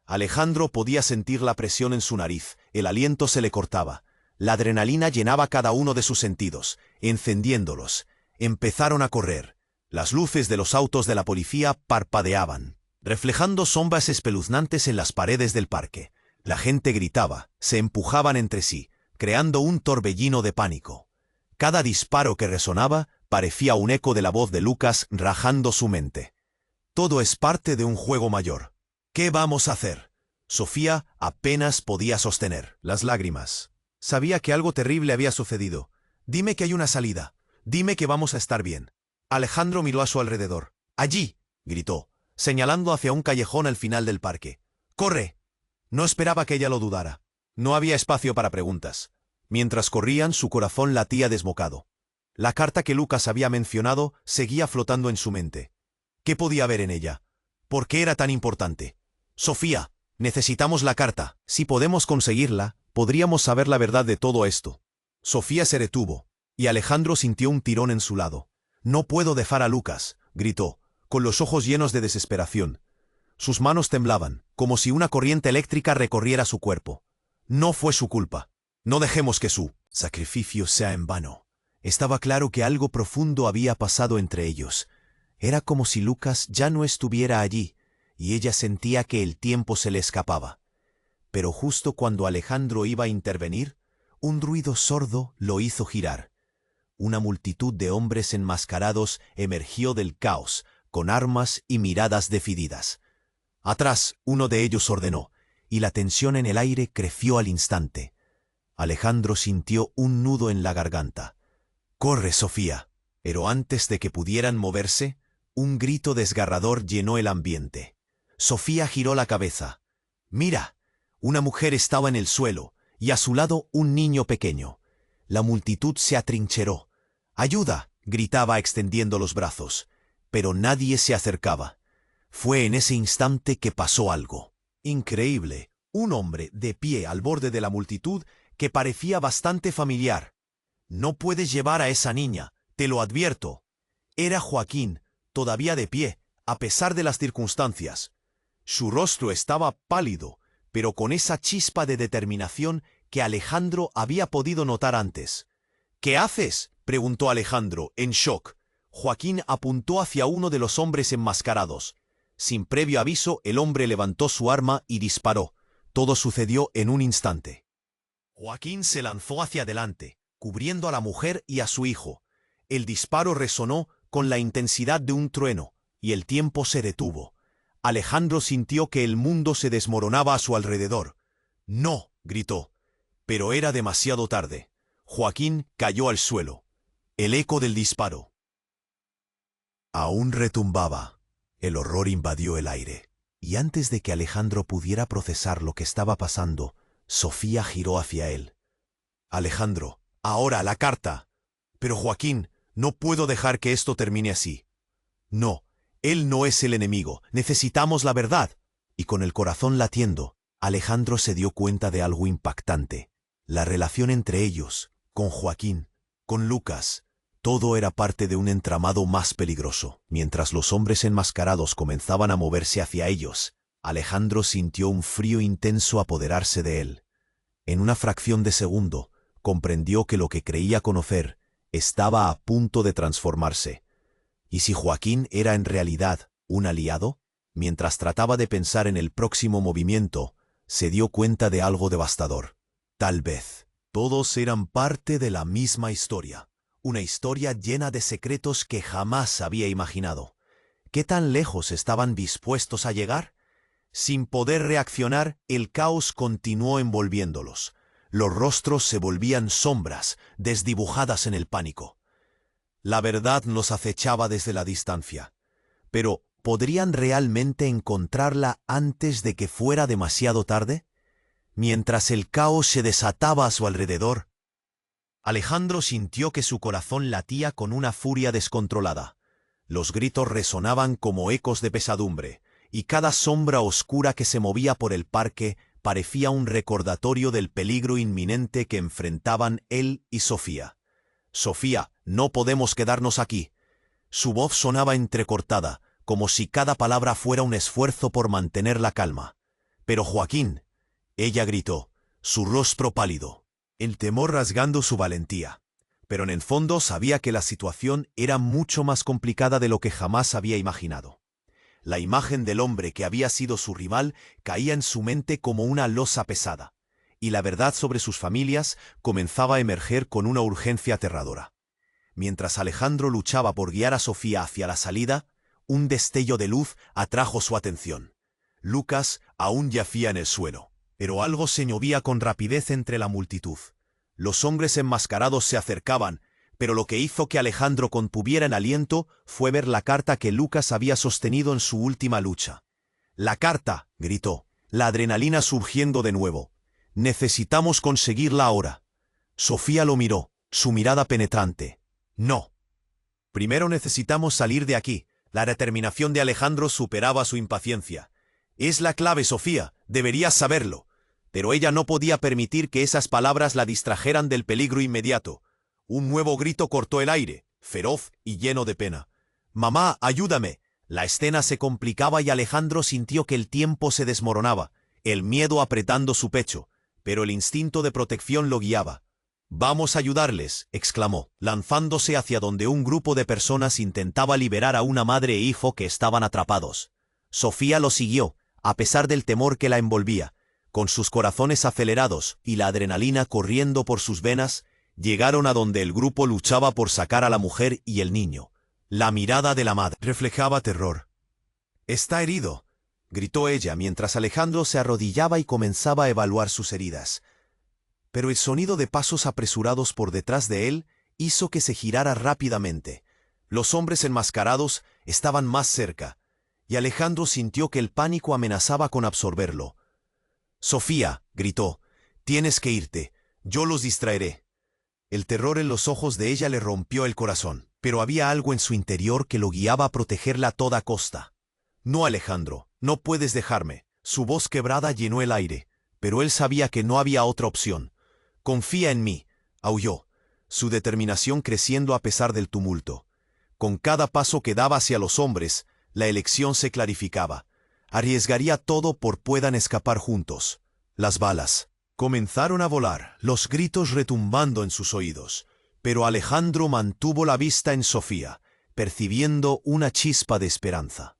Speaker 1: Alejandro podía sentir la presión en su nariz, el aliento se le cortaba. La adrenalina llenaba cada uno de sus sentidos, encendiéndolos. Empezaron a correr. Las luces de los autos de la policía parpadeaban, reflejando sombras espeluznantes en las paredes del parque. La gente gritaba, se empujaban entre sí, creando un torbellino de pánico. Cada disparo que resonaba parecía un eco de la voz de Lucas rajando su mente. Todo es parte de un juego mayor. ¿Qué vamos a hacer? Sofía apenas podía sostener las lágrimas. Sabía que algo terrible había sucedido. Dime que hay una salida. Dime que vamos a estar bien. Alejandro miró a su alrededor. ¡Allí!, gritó, señalando hacia un callejón al final del parque. ¡Corre! No esperaba que ella lo dudara. No había espacio para preguntas. Mientras corrían, su corazón latía desbocado. La carta que Lucas había mencionado seguía flotando en su mente. ¿Qué podía haber en ella? ¿Por qué era tan importante? Sofía, necesitamos la carta. Si podemos conseguirla, podríamos saber la verdad de todo esto. Sofía se detuvo, y Alejandro sintió un tirón en su lado. No puedo dejar a Lucas, gritó, con los ojos llenos de desesperación. Sus manos temblaban, como si una corriente eléctrica recorriera su cuerpo. No fue su culpa. No dejemos que su sacrificio sea en vano. Estaba claro que algo profundo había pasado entre ellos. Era como si Lucas ya no estuviera allí, y ella sentía que el tiempo se le escapaba. Pero justo cuando Alejandro iba a intervenir, un ruido sordo lo hizo girar. Una multitud de hombres enmascarados emergió del caos, con armas y miradas decididas. Atrás, uno de ellos ordenó, y la tensión en el aire creció al instante. Alejandro sintió un nudo en la garganta. «¡Corre, Sofía!». Pero antes de que pudieran moverse, un grito desgarrador llenó el ambiente. Sofía giró la cabeza. «¡Mira!». Una mujer estaba en el suelo, y a su lado un niño pequeño. La multitud se atrincheró. «¡Ayuda!», gritaba extendiendo los brazos. Pero nadie se acercaba. Fue en ese instante que pasó algo increíble. Un hombre de pie al borde de la multitud que parecía bastante familiar. «No puedes llevar a esa niña, te lo advierto». Era Joaquín, todavía de pie, a pesar de las circunstancias. Su rostro estaba pálido, pero con esa chispa de determinación que Alejandro había podido notar antes. «¿Qué haces?», preguntó Alejandro, en shock. Joaquín apuntó hacia uno de los hombres enmascarados. Sin previo aviso, el hombre levantó su arma y disparó. Todo sucedió en un instante. Joaquín se lanzó hacia adelante, cubriendo a la mujer y a su hijo. El disparo resonó con la intensidad de un trueno, y el tiempo se detuvo. Alejandro sintió que el mundo se desmoronaba a su alrededor. «¡No!», gritó. Pero era demasiado tarde. Joaquín cayó al suelo. El eco del disparo aún retumbaba. El horror invadió el aire. Y antes de que Alejandro pudiera procesar lo que estaba pasando, Sofía giró hacia él. «Alejandro, ahora la carta». «Pero Joaquín, no puedo dejar que esto termine así». «No, él no es el enemigo, necesitamos la verdad». Y con el corazón latiendo, Alejandro se dio cuenta de algo impactante. La relación entre ellos, con Joaquín, con Lucas, todo era parte de un entramado más peligroso. Mientras los hombres enmascarados comenzaban a moverse hacia ellos, Alejandro sintió un frío intenso apoderarse de él. En una fracción de segundo, comprendió que lo que creía conocer estaba a punto de transformarse. ¿Y si Joaquín era en realidad un aliado? Mientras trataba de pensar en el próximo movimiento, se dio cuenta de algo devastador. Tal vez todos eran parte de la misma historia. Una historia llena de secretos que jamás había imaginado. ¿Qué tan lejos estaban dispuestos a llegar? Sin poder reaccionar, el caos continuó envolviéndolos. Los rostros se volvían sombras, desdibujadas en el pánico. La verdad los acechaba desde la distancia. Pero, ¿podrían realmente encontrarla antes de que fuera demasiado tarde? Mientras el caos se desataba a su alrededor, Alejandro sintió que su corazón latía con una furia descontrolada. Los gritos resonaban como ecos de pesadumbre, y cada sombra oscura que se movía por el parque parecía un recordatorio del peligro inminente que enfrentaban él y Sofía. «Sofía, no podemos quedarnos aquí». Su voz sonaba entrecortada, como si cada palabra fuera un esfuerzo por mantener la calma. «Pero Joaquín», ella gritó, su rostro pálido, el temor rasgando su valentía. Pero en el fondo sabía que la situación era mucho más complicada de lo que jamás había imaginado. La imagen del hombre que había sido su rival caía en su mente como una losa pesada, y la verdad sobre sus familias comenzaba a emerger con una urgencia aterradora. Mientras Alejandro luchaba por guiar a Sofía hacia la salida, un destello de luz atrajo su atención. Lucas aún yacía en el suelo, pero algo se movía con rapidez entre la multitud. Los hombres enmascarados se acercaban, pero lo que hizo que Alejandro contuviera el aliento fue ver la carta que Lucas había sostenido en su última lucha. «La carta», gritó, la adrenalina surgiendo de nuevo. «Necesitamos conseguirla ahora». Sofía lo miró, su mirada penetrante. «No. Primero necesitamos salir de aquí». La determinación de Alejandro superaba su impaciencia. «Es la clave, Sofía, deberías saberlo». Pero ella no podía permitir que esas palabras la distrajeran del peligro inmediato. Un nuevo grito cortó el aire, feroz y lleno de pena. «Mamá, ayúdame». La escena se complicaba y Alejandro sintió que el tiempo se desmoronaba, el miedo apretando su pecho, pero el instinto de protección lo guiaba. «Vamos a ayudarles», exclamó, lanzándose hacia donde un grupo de personas intentaba liberar a una madre e hijo que estaban atrapados. Sofía lo siguió, a pesar del temor que la envolvía. Con sus corazones acelerados y la adrenalina corriendo por sus venas, llegaron a donde el grupo luchaba por sacar a la mujer y el niño. La mirada de la madre reflejaba terror. «Está herido», gritó ella mientras Alejandro se arrodillaba y comenzaba a evaluar sus heridas. Pero el sonido de pasos apresurados por detrás de él hizo que se girara rápidamente. Los hombres enmascarados estaban más cerca, y Alejandro sintió que el pánico amenazaba con absorberlo. «Sofía», gritó, «tienes que irte, yo los distraeré». El terror en los ojos de ella le rompió el corazón, pero había algo en su interior que lo guiaba a protegerla a toda costa. «No, Alejandro, no puedes dejarme». Su voz quebrada llenó el aire, pero él sabía que no había otra opción. «Confía en mí», aulló, su determinación creciendo a pesar del tumulto. Con cada paso que daba hacia los hombres, la elección se clarificaba. Arriesgaría todo por puedan escapar juntos. Las balas comenzaron a volar, los gritos retumbando en sus oídos, pero Alejandro mantuvo la vista en Sofía, percibiendo una chispa de esperanza.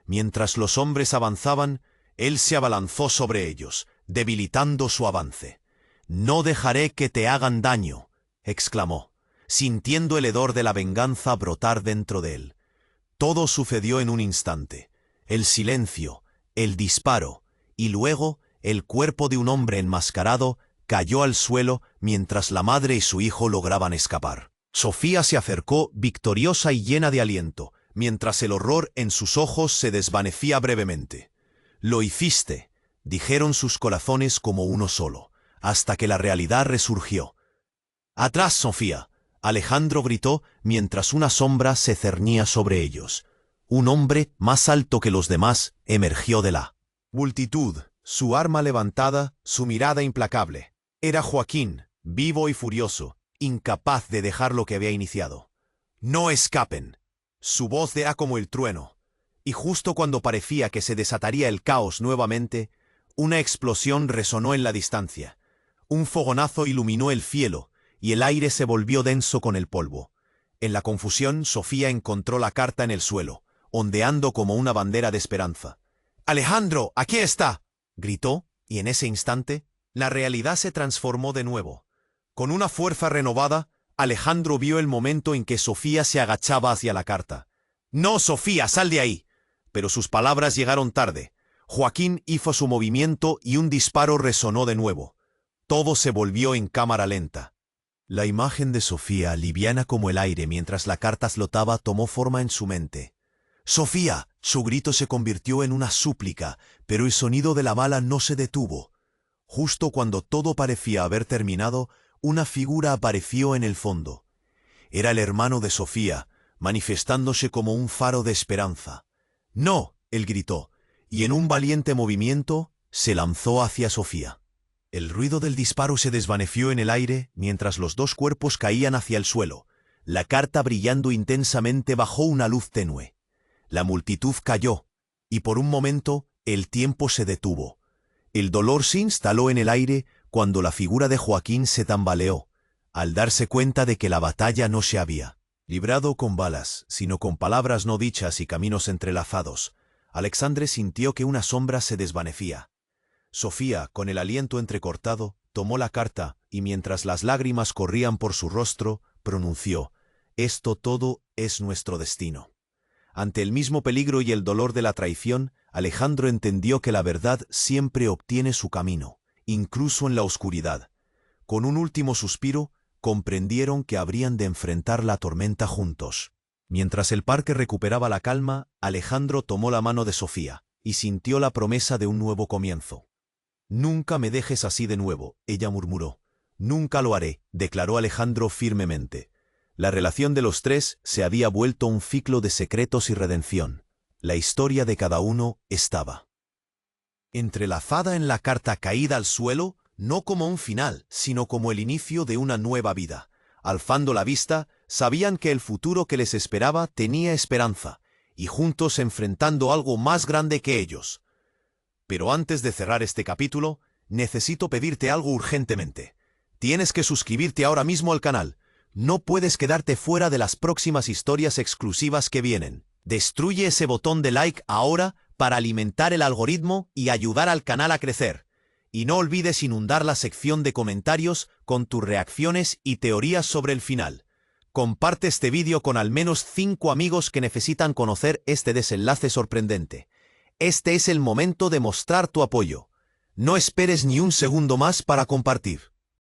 Speaker 1: Mientras los hombres avanzaban, él se abalanzó sobre ellos, debilitando su avance. «No dejaré que te hagan daño», exclamó, sintiendo el hedor de la venganza brotar dentro de él. Todo sucedió en un instante. El silencio, el disparo, y luego el cuerpo de un hombre enmascarado cayó al suelo mientras la madre y su hijo lograban escapar. Sofía se acercó victoriosa y llena de aliento, mientras el horror en sus ojos se desvanecía brevemente. «Lo hiciste», dijeron sus corazones como uno solo, hasta que la realidad resurgió. «¡Atrás, Sofía!», Alejandro gritó mientras una sombra se cernía sobre ellos. Un hombre más alto que los demás emergió de la multitud, su arma levantada, su mirada implacable. Era Joaquín, vivo y furioso, incapaz de dejar lo que había iniciado. «No escapen». Su voz era como el trueno, y justo cuando parecía que se desataría el caos nuevamente, una explosión resonó en la distancia. Un fogonazo iluminó el cielo, y el aire se volvió denso con el polvo. En la confusión, Sofía encontró la carta en el suelo, ondeando como una bandera de esperanza. «¡Alejandro, aquí está!», gritó, y en ese instante, la realidad se transformó de nuevo. Con una fuerza renovada, Alejandro vio el momento en que Sofía se agachaba hacia la carta. «No, Sofía, sal de ahí». Pero sus palabras llegaron tarde. Joaquín hizo su movimiento y un disparo resonó de nuevo. Todo se volvió en cámara lenta. La imagen de Sofía, liviana como el aire mientras la carta flotaba, tomó forma en su mente. «Sofía, Su grito se convirtió en una súplica, pero el sonido de la bala no se detuvo. Justo cuando todo parecía haber terminado, una figura apareció en el fondo. Era el hermano de Sofía, manifestándose como un faro de esperanza. «¡No!», él gritó, y en un valiente movimiento se lanzó hacia Sofía. El ruido del disparo se desvaneció en el aire mientras los dos cuerpos caían hacia el suelo. La carta brillando intensamente bajo una luz tenue. La multitud cayó, y por un momento el tiempo se detuvo. El dolor se instaló en el aire cuando la figura de Joaquín se tambaleó, al darse cuenta de que la batalla no se había librado con balas, sino con palabras no dichas y caminos entrelazados. Alexandre sintió que una sombra se desvanecía. Sofía, con el aliento entrecortado, tomó la carta y mientras las lágrimas corrían por su rostro, pronunció: «Esto todo es nuestro destino». Ante el mismo peligro y el dolor de la traición, Alejandro entendió que la verdad siempre obtiene su camino, incluso en la oscuridad. Con un último suspiro, comprendieron que habrían de enfrentar la tormenta juntos. Mientras el parque recuperaba la calma, Alejandro tomó la mano de Sofía y sintió la promesa de un nuevo comienzo. «Nunca me dejes así de nuevo», ella murmuró. «Nunca lo haré», declaró Alejandro firmemente. La relación de los tres se había vuelto un ciclo de secretos y redención. La historia de cada uno estaba entrelazada en la carta caída al suelo, no como un final, sino como el inicio de una nueva vida. Alzando la vista, sabían que el futuro que les esperaba tenía esperanza, y juntos enfrentando algo más grande que ellos. Pero antes de cerrar este capítulo, necesito pedirte algo urgentemente. Tienes que suscribirte ahora mismo al canal. No puedes quedarte fuera de las próximas historias exclusivas que vienen. Destruye ese botón de like ahora para alimentar el algoritmo y ayudar al canal a crecer. Y no olvides inundar la sección de comentarios con tus reacciones y teorías sobre el final. Comparte este vídeo con al menos 5 amigos que necesitan conocer este desenlace sorprendente. Este es el momento de mostrar tu apoyo. No esperes ni un segundo más para compartir.